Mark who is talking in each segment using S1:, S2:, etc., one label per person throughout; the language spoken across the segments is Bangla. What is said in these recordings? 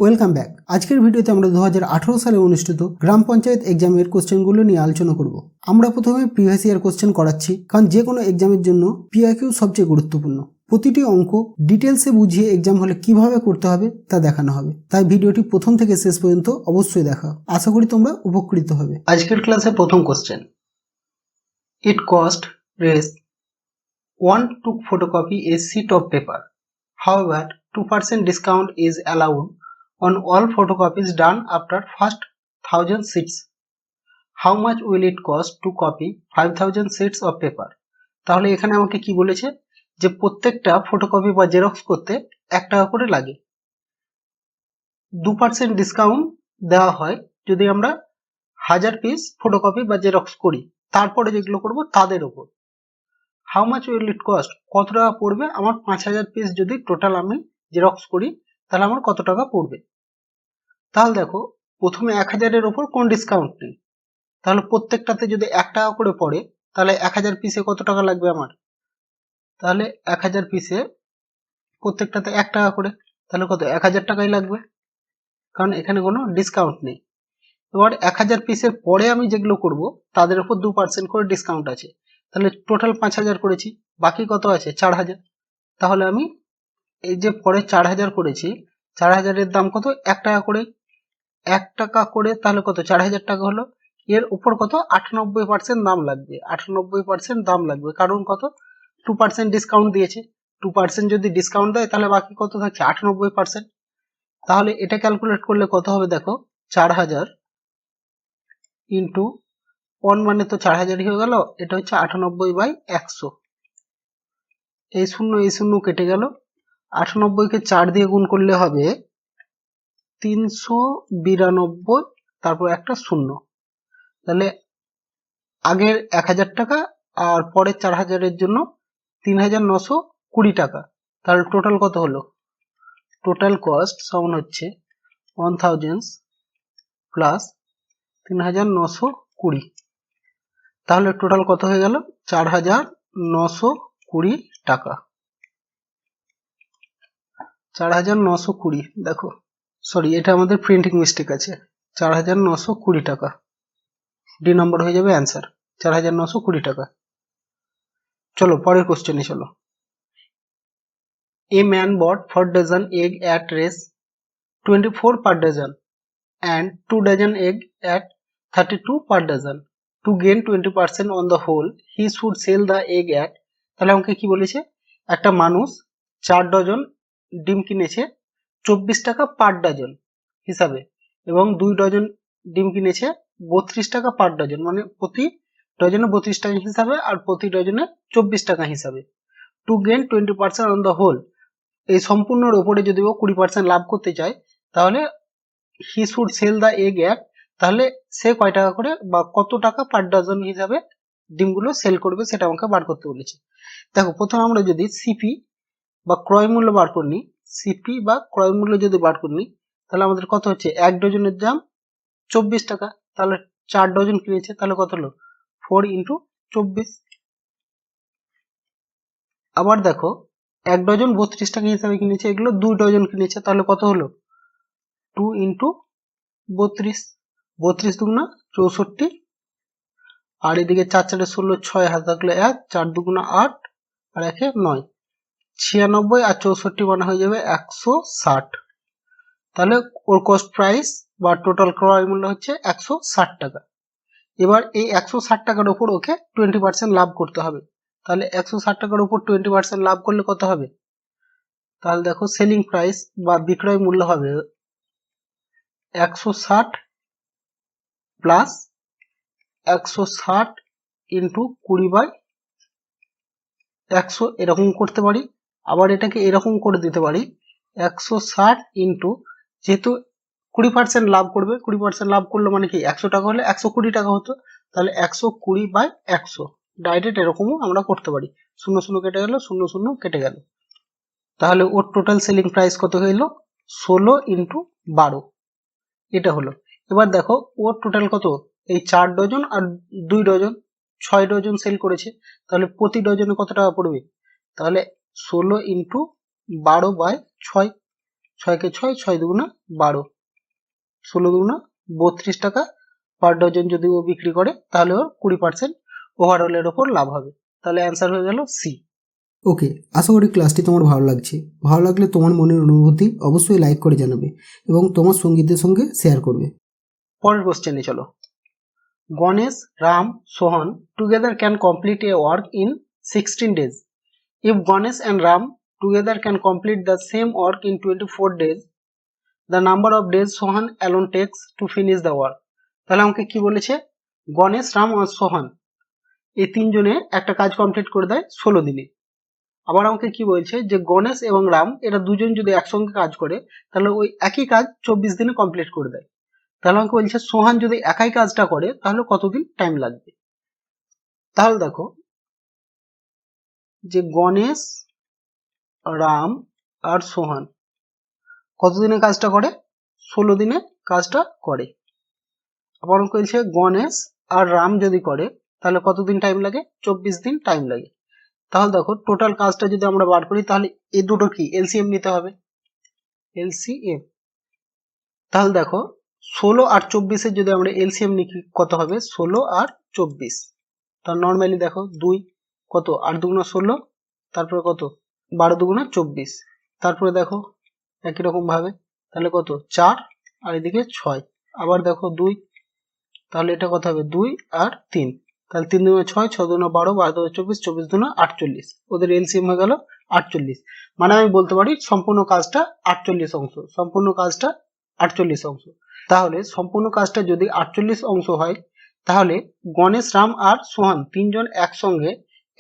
S1: Welcome back. আজকের ভিডিওতে আমরা 2018 সালে অনুষ্ঠিত গ্রাম পঞ্চায়েত এক্সামের কোশ্চেনগুলো নিয়ে আলোচনা করব। আমরা প্রথমে প্রিভিয়াস ইয়ার কোশ্চেন করাচ্ছি, কারণ যে কোনো এক্সামের জন্য পিআইকিউ সবচেয়ে গুরুত্বপূর্ণ। প্রতিটি অঙ্ক ডিটেলসে বুঝিয়ে এক্সাম হলে কিভাবে করতে হবে তা দেখানো হবে, তাই ভিডিওটি প্রথম থেকে শেষ পর্যন্ত অবশ্যই দেখা। আশা করি তোমরা উপকৃত হবে। আজকের ক্লাসে প্রথম question, it cost race 1 to photocopy a sheet of paper. However, 2% discount is allowed on all photocopies done after first 1000 sheets. How much will it cost to copy 5000 sheets of paper? তাহলে এখানে আমাকে কি বলেছে যে প্রত্যেকটা ফটোকপি বা জেরক্স করতে 1 টাকা করে লাগে। 2% ডিসকাউন্ট দেওয়া হয় যদি আমরা 1000 পিস ফটোকপি বা জেরক্স করি, তারপরে যেগুলো করব তাদের উপর। How much will it cost, কত টাকা পড়বে আমার 5000 পিস যদি টোটাল আমি জেরক্স করি তাহলে আমার কত টাকা পড়বে। তাহলে দেখো প্রথমে 1000 এর উপর কোন ডিসকাউন্ট নেই, তাহলে প্রত্যেকটাতে যদি 1 টাকা করে পড়ে তাহলে 1000 পিসে কত টাকা লাগবে আমার, তাহলে 1000 পিসে প্রত্যেকটাতে 1 টাকা করে, তাহলে কত 1000 টাকাই লাগবে, কারণ এখানে কোনো ডিসকাউন্ট নেই। এবার 1000 পিসের পরে আমি যেগুলো করব তাদের উপর 2% করে ডিসকাউন্ট আছে, তাহলে টোটাল 5000 করেছি, বাকি কত আছে 4000। তাহলে আমি এই যে পরে 4000 করেছি, 4000 এর দাম কত 1 টাকা করে, 1 টাকা করে তাহলে কত 4000 টাকা হলো। এর উপর কত 98% দাম লাগবে, 98% দাম লাগবে, কারণ কত 2% ডিসকাউন্ট দিয়েছে। 2% যদি ডিসকাউন্ট দেয় তাহলে বাকি কত থাকছে 98%। তাহলে এটা ক্যালকুলেট করলে কত হবে দেখো, 4000 ইন্টু 1 মানে তো 4000 হয়ে গেল, এটা হচ্ছে 98/100। এই শূন্য কেটে গেল, 98 কে 4 দিয়ে গুণ করলে হবে 392, তারপর একটা শূন্য। তাহলে আগের 1000 টাকা আর পরের 4000 এর জন্য 3920 টাকা। তাহলে টোটাল কত হলো, টোটাল কস্ট সমান হচ্ছে 1000 প্লাস 3920। তাহলে টোটাল কত হয়ে গেল 4920 টাকা। 4920, দেখো সরি এটা আমাদের প্রিন্টিং মিস্টেক আছে, 4920 টাকা ডি নম্বর হয়ে যাবে অ্যান্সার 4920 টাকা। চলো পরের কোশ্চেনে চলো। A man bought 4 dozen egg at race 24 per dozen and 2 dozen egg at 32 per dozen. To gain 20% on the whole, he should sell the egg at, তাহলে আমাকে কি বলেছে, একটা মানুষ 4 ডজন ডিম কিনেছে 24 টাকা পার ডজন হিসাবে, এবং 2 ডজন ডিম কিনেছে 32 টাকা পার ডজন, মানে প্রতি ডজনে 32 টাকা হিসাবে আর প্রতি ডজনে 24 টাকা হিসাবে। To gain 20% on the whole, এই সম্পূর্ণর উপরে যদি ও 20% লাভ করতে চায় তাহলে he should sell the egg at, তাহলে সে কয় টাকা করে বা কত টাকা পার ডজন হিসাবে ডিমগুলো সেল করবে সেটা আমাকে বার করতে বলেছে। দেখো প্রথমে আমরা যদি সিপি বা ক্রয় মূল্য বার করি, সিপি বা ক্রয় মূল্য যদি বার করি তাহলে আমাদের কত হচ্ছে, 1 ডজনের দাম 24 টাকা, তাহলে 4 ডজন কিনেছে তাহলে কত হলো 4 ইন্টু 24। আবার দেখো 1 ডজন 32 টাকা হিসাবে কিনেছে, এগুলো 2 ডজন কিনেছে তাহলে কত হলো 2 ইন্টু 32, 32 দুগুণা 64, আর এদিকে 4 4 16, 6 হাতে থাকলে 1, 4 দুগুণা 8 আর 1 9, 96 আর 64 মানে হয়ে যাবে 160। তাহলে ওর কস্ট প্রাইস বা টোটাল ক্রয় মূল্য হচ্ছে 160 টাকা। এবার এই 160 টাকার উপর ওকে 20% লাভ করতে হবে, তাহলে 160 টাকার উপর 20% লাভ করলে কত হবে, তাহলে দেখো সেলিং প্রাইস বা বিক্রয় মূল্য হবে 160 প্লাস 160 ইন্টু 20/100, এরকম করতে পারি। আবার এটাকে এরকম করে দিতে পারি 160 ইন্টু, যেহেতু 20% লাভ করবে, 20% লাভ করলে মানে কি 100 টাকা হলে 120 টাকা হতো, তাহলে 120/100 ডাইরেক্ট এরকমও আমরা করতে পারি। 0 কেটে গেল, 0 কেটে গেল, তাহলে ওর টোটাল সেলিং প্রাইস কত হইল 16 ইন্টু 12, এটা হলো। এবার দেখো ওর টোটাল কত, এই 4 ডজন আর 2 ডজন 6 ডজন সেল করেছে, তাহলে প্রতি ডজনে কত টাকা পড়বে, তাহলে 16 ইন্টু 12/6, ছয়কে ছয়, 6 দুগুণা 12, 16 দুগুণা 32 টাকা পার ডজন যদি ও বিক্রি করে তাহলে ওর 20% ওভারঅলের ওপর লাভ হবে। তাহলে অ্যান্সার হয়ে গেল সি।
S2: ওকে, আশা করি ক্লাসটি তোমার ভালো লাগছে। ভালো লাগলে তোমার মনের অনুভূতি অবশ্যই লাইক করে জানাবে এবং তোমার সঙ্গীদের সঙ্গে শেয়ার করবে।
S1: পরের কোশ্চেনে চলো। Ganesh, Ram, Sohan together can complete a work in 16 days. If Ganesh and Ram together can complete the same work in 24 days, the number of days Sohan alone takes to finish the work. তাহলে আমাকে কি বলেছে, গণেশ, রাম আর সোহান এই তিনজনে একটা কাজ কমপ্লিট করে দেয় 16 দিনে। আবার আমাকে কি বলছে যে গণেশ এবং রাম এরা দুজন যদি একসঙ্গে কাজ করে তাহলে ওই একই কাজ 24 দিনে কমপ্লিট করে দেয়। তাহলে আমাকে বলছে সোহান যদি একাই কাজটা করে তাহলে কতদিন টাইম লাগবে। তাহলে দেখো যে গণেশ, রাম আর সোহান কতদিনে কাজটা করে, 16 দিনে কাজটা করে। আবার আমাকে বলছে গণেশ আর রাম যদি করে তাহলে কতদিন টাইম লাগে, 24 দিন টাইম লাগে। তাহলে দেখো টোটাল কাজটা যদি আমরা বার করি তাহলে এই দুটো কি এলসিএম নিতে হবে, এলসিএম। তাহলে দেখো 16 আর 24 যদি আমরা এলসিএম নিই কত হবে, 16 আর 24। তার নর্মালি দেখো 2 কত 8 দুগুণা 16, তারপরে কত 12 দুগুণা 24, তারপরে দেখো একই রকম ভাবে তাহলে কত 4 আর এদিকে 6, আবার দেখো 2, তাহলে এটা কত হবে 2 আর 3, তাহলে 3 দুগুণা 6, 6 দুগুণা 12, 12 দুগুণা 24, 24 দুগুণা 48, ওদের এলসিএম হয়ে গেল 48। মানে আমি বলতে পারি সম্পূর্ণ কাজটা 48 অংশ, সম্পূর্ণ কাজটা 48 অংশ। তাহলে সম্পূর্ণ কাজটা যদি 48 অংশ হয় তাহলে গণেশ, রাম আর সোহান তিনজন একসঙ্গে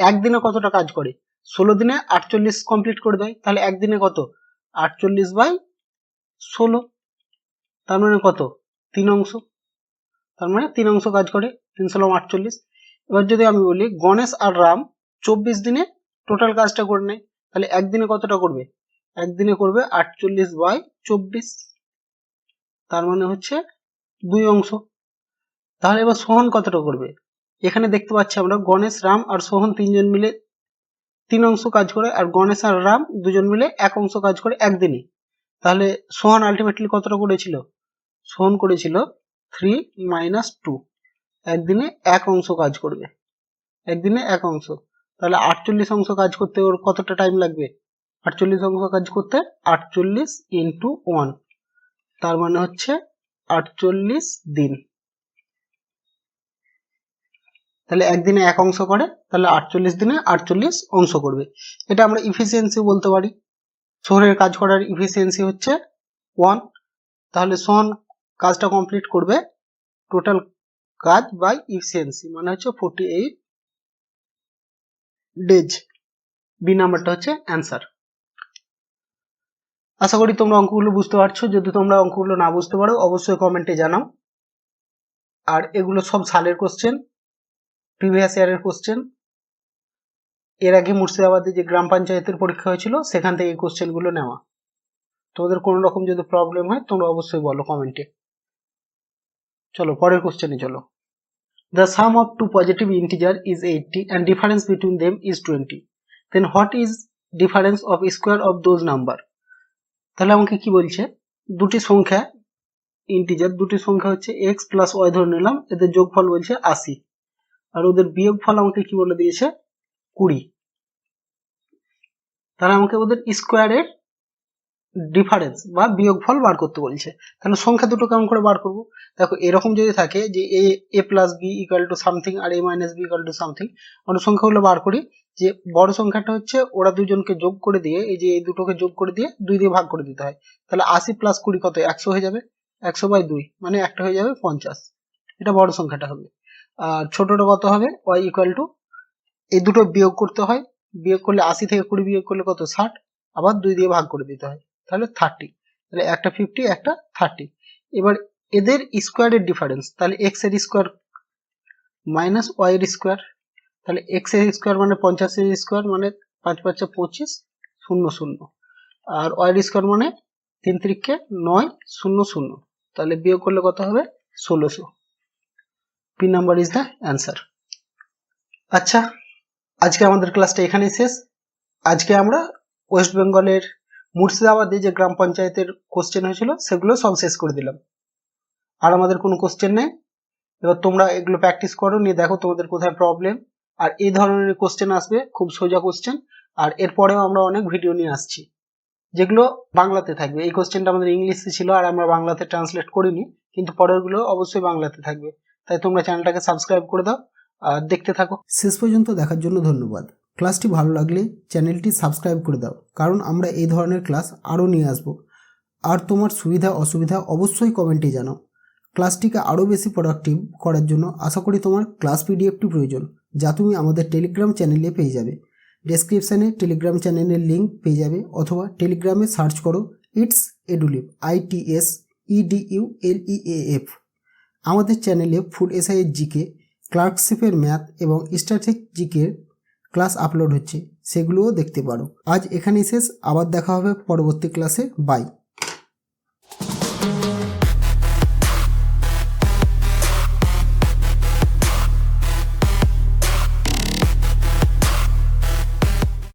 S1: একদিনে কতটা কাজ করে, 16 দিনে 48 কমপ্লিট করে দেয়। তাহলে একদিনে কত 48/16, তার মানে কত 3 অংশ, তার মানে 3 অংশ কাজ করে, 3 × 48। এবার যদি আমি বলি গণেশ আর রাম 24 দিনে টোটাল কাজটা করে নেয় তাহলে একদিনে কতটা করবে, একদিনে করবে 48/24, তার মানে হচ্ছে 2 অংশ। তাহলে এবার সোহন কতটা করবে, এখানে দেখতে পাচ্ছি আমরা গণেশ, রাম আর সোহন তিনজন মিলে 3 অংশ কাজ করে আর গণেশ আর রাম দুজন মিলে 1 অংশ কাজ করে একদিনে। তাহলে সোহন আলটিমেটলি কতটা করেছিল, সোহন করেছিল 3 - 2, একদিনে 1 অংশ কাজ করবে, একদিনে 1 অংশ। তাহলে 48 অংশ কাজ করতে ওর কতটা টাইম লাগবে, 48 অংশ কাজ করতে 48 × 1, তার মানে হচ্ছে 48 দিন। তাহলে একদিনে 1 অংশ করে তাহলে 48 দিনে 48 অংশ করবে। এটা আমরা ইফিসিয়েন্সি বলতে পারি। সোহনের কাজ করার ইফিসিয়েন্সি হচ্ছে 1। তাহলে সোহন কাজটা কমপ্লিট করবে টোটাল কাজ বাই ইফিসিয়েন্সি মানে হচ্ছে 48 ডেজ। বি নাম্বারটা হচ্ছে অ্যান্সার। আশা করি তোমরা অঙ্কগুলো বুঝতে পারছো। যদি তোমরা অঙ্কগুলো না বুঝতে পারো অবশ্যই কমেন্টে জানাও। আর এগুলো সব সালের কোশ্চেন, প্রিভিয়াস ইয়ারের কোশ্চেন। এর আগে মুর্শিদাবাদে যে গ্রাম পঞ্চায়েতের পরীক্ষা হয়েছিল সেখান থেকে এই কোশ্চেনগুলো নেওয়া। তোমাদের কোনো রকম যদি প্রবলেম হয় তোমরা অবশ্যই বলো কমেন্টে। চলো পরের কোশ্চেনে চলো। The sum of two positive integer is 80 and difference between them is 20. Then what is difference of square of those number? তাহলে আমাকে কি বলছে, দুটি সংখ্যা ইন্টিজার, দুটি সংখ্যা হচ্ছে x প্লাস y ধরে নিলাম, এদের যোগফল বলছে 80 আর ওদের বিয়োগফল আমাকে কি বলে দিয়েছে 20। তাহলে আমাকে ওদের স্কোয়ারের ডিফারেন্স বা বিয়োগফল বার করতে বলছে। তাহলে সংখ্যা দুটো কেমন করে বার করব, দেখো এরকম যদি থাকে যে a plus B equal to something আর a minus B equal to something, আমরা সংখ্যাগুলো বার করি যে বড় সংখ্যাটা হচ্ছে ওরা দুজনকে যোগ করে দিয়ে এই যে এই দুটোকে যোগ করে দিয়ে 2 দিয়ে ভাগ করে দিতে হয়। তাহলে 80 প্লাস 20 কত 100 হয়ে যাবে, 100/2 মানে একটা হয়ে যাবে 50, এটা বড় সংখ্যাটা হবে। আর ছোটটা কত হবে y ইকুয়াল টু এই দুটো বিয়োগ করতে হয়, বিয়োগ করলে 80 থেকে 20 বিয়োগ করলে কত 60, আবার 2 দিয়ে ভাগ করে দিতে হয় তাহলে 30, তাহলে একটা 50 একটা 30। এবার এদের স্কোয়ারের ডিফারেন্স, তাহলে x এর স্কোয়ার মাইনাস y এর স্কোয়ার, তাহলে x এর স্কোয়ার মানে 50 এর স্কোয়ার মানে 5 × 5 = 25 0 0, আর y এর স্কোয়ার মানে 3 × 3 = 9 0 0, তাহলে বিয়োগ করলে কত হবে 1600। P number is the answer. আচ্ছা, আজকে আমাদের ক্লাসটা এখানেই শেষ। আজকে আমরা ওয়েস্ট বেঙ্গলের মুর্শিদাবাদে যে গ্রাম পঞ্চায়েতের কোশ্চেন হয়েছিল সেগুলো সব শেষ করে দিলাম। আর আমাদের কোনো কোশ্চেন নেই। এবার তোমরা এগুলো প্র্যাকটিস করো, নিয়ে দেখো তোমাদের কোথায় প্রবলেম। আর এই ধরনের কোশ্চেন আসবে, খুব সোজা কোশ্চেন। আর এরপরেও আমরা অনেক ভিডিও নিয়ে আসছি যেগুলো বাংলাতে থাকবে। এই কোশ্চেনটা আমাদের ইংলিশে ছিল আর আমরা বাংলাতে ট্রান্সলেট করিনি, কিন্তু পরেরগুলো অবশ্যই বাংলাতে থাকবে। তাই তোমরা চ্যানেলটাকে সাবস্ক্রাইব করে দাও আর দেখতে থাকো।
S2: শেষ পর্যন্ত দেখার জন্য ধন্যবাদ। ক্লাসটি ভালো লাগলে চ্যানেলটি সাবস্ক্রাইব করে দাও, কারণ আমরা এই ধরনের ক্লাস আরও নিয়ে আসব। আর তোমার সুবিধা অসুবিধা অবশ্যই কমেন্টে জানাও। ক্লাসটিকে আরও বেশি প্রোডাক্টিভ করার জন্য আশা করি তোমার ক্লাস পিডিএফটি প্রয়োজন, যা তুমি আমাদের টেলিগ্রাম চ্যানেলে পেয়ে যাবে। ডেসক্রিপশানে টেলিগ্রাম চ্যানেলের লিঙ্ক পেয়ে যাবে, অথবা টেলিগ্রামে সার্চ করো ইটস এডুলিভ, ITSEDULEAF। আমাদের চ্যানেলে ফুড এসআইয়ের জিকে, ক্লার্কশিপের ম্যাথ এবং স্ট্যাটিক জিকের ক্লাস আপলোড হচ্ছে, সেগুলোও দেখতে পারো। আজ এখানেই শেষ, আবার দেখা হবে পরবর্তী ক্লাসে। বাই।